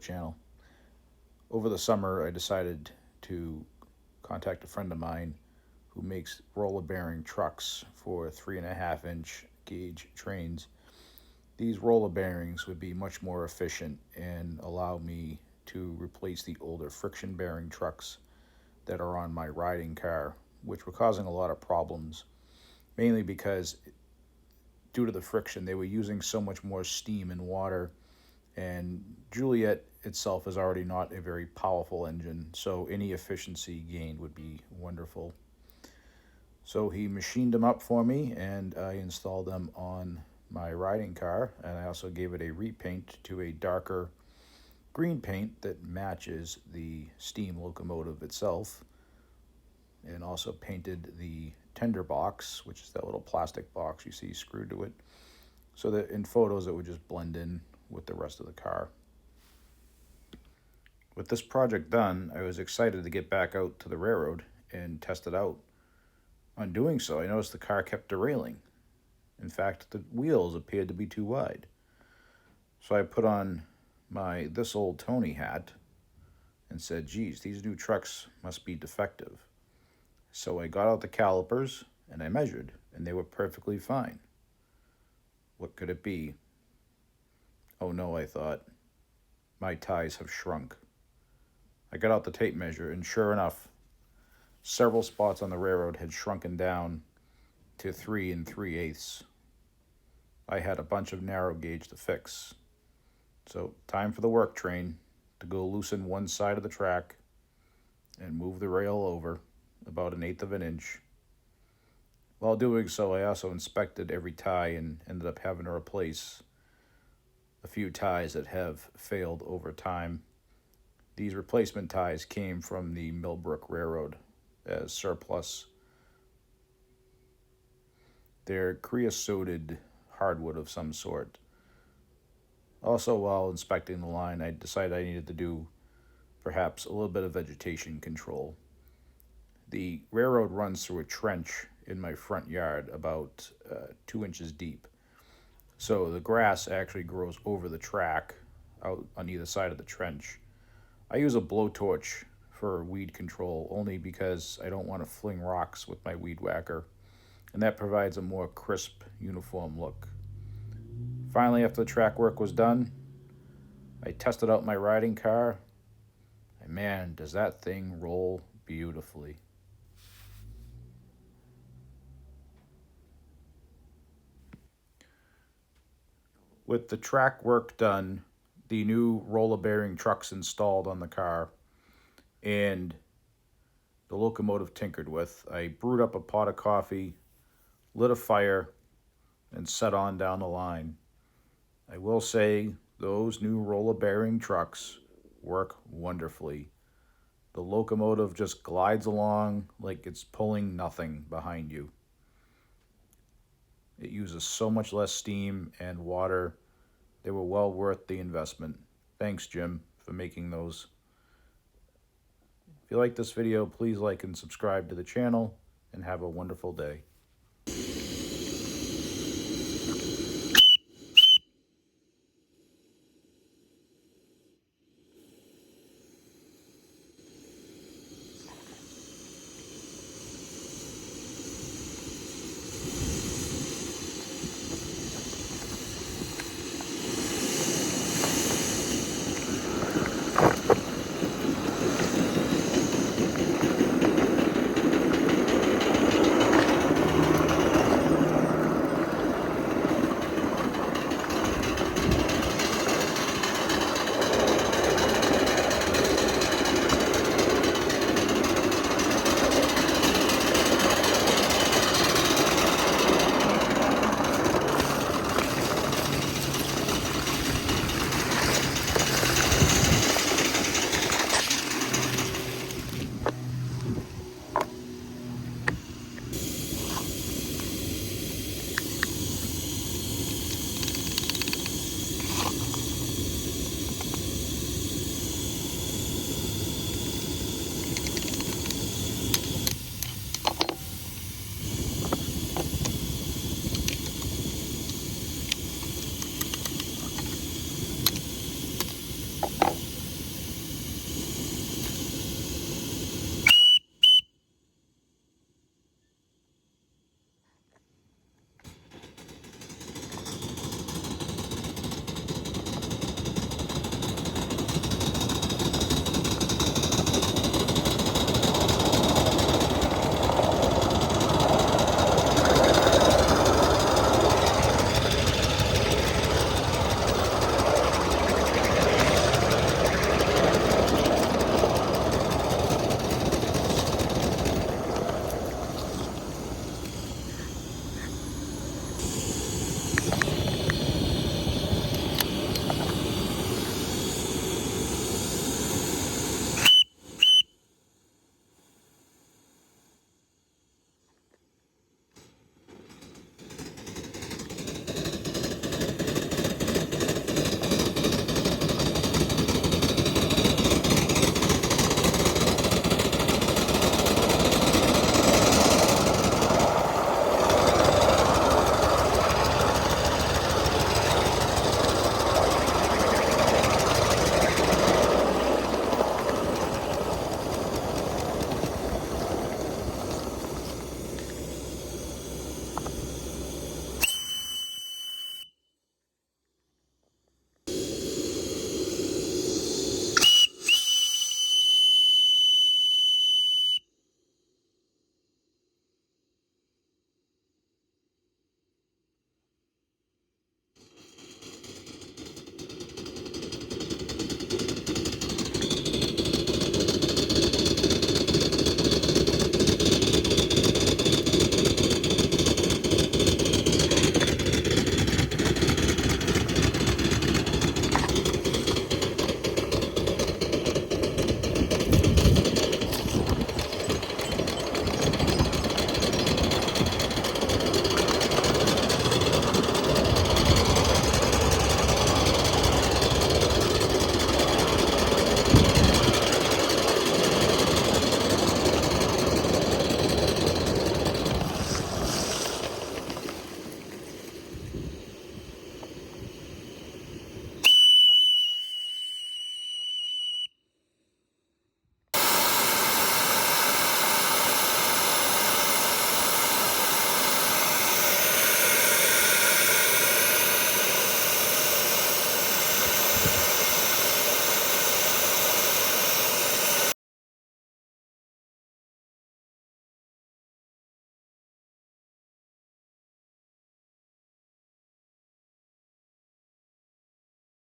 channel. Over the summer, I decided to contact a friend of mine who makes roller bearing trucks for 3.5-inch gauge trains. These roller bearings would be much more efficient and allow me to replace the older friction bearing trucks that are on my riding car, which were causing a lot of problems, mainly because due to the friction, they were using so much more steam and water, and Juliet itself is already not a very powerful engine, so any efficiency gained would be wonderful. So he machined them up for me, and I installed them on my riding car, and I also gave it a repaint to a darker green paint that matches the steam locomotive itself, and also painted the tender box, which is that little plastic box you see screwed to it, so that in photos it would just blend in with the rest of the car. With this project done, I was excited to get back out to the railroad and test it out. On doing so, I noticed the car kept derailing. In fact, the wheels appeared to be too wide. So I put on my This Old Tony hat and said, geez, these new trucks must be defective. So I got out the calipers and I measured, and they were perfectly fine. What could it be? Oh no, I thought. My ties have shrunk. I got out the tape measure, and sure enough, several spots on the railroad had shrunken down to 3 3/8. I had a bunch of narrow gauge to fix. So time for the work train to go loosen one side of the track and move the rail over about 1/8 of an inch. While doing so, I also inspected every tie and ended up having to replace a few ties that have failed over time. These replacement ties came from the Millbrook Railroad as surplus. They're creosoted hardwood of some sort. Also, while inspecting the line, I decided I needed to do perhaps a little bit of vegetation control. The railroad runs through a trench in my front yard about 2 inches deep. So the grass actually grows over the track out on either side of the trench. I use a blowtorch for weed control only because I don't want to fling rocks with my weed whacker, and that provides a more crisp, uniform look. Finally, after the track work was done, I tested out my riding car, and man, does that thing roll beautifully. With the track work done, the new roller bearing trucks installed on the car, and the locomotive tinkered with, I brewed up a pot of coffee, lit a fire, and set on down the line. I will say those new roller bearing trucks work wonderfully. The locomotive just glides along like it's pulling nothing behind you. It uses so much less steam and water. They were well worth the investment. Thanks, Jim, for making those. If you like this video, please like and subscribe to the channel, and have a wonderful day.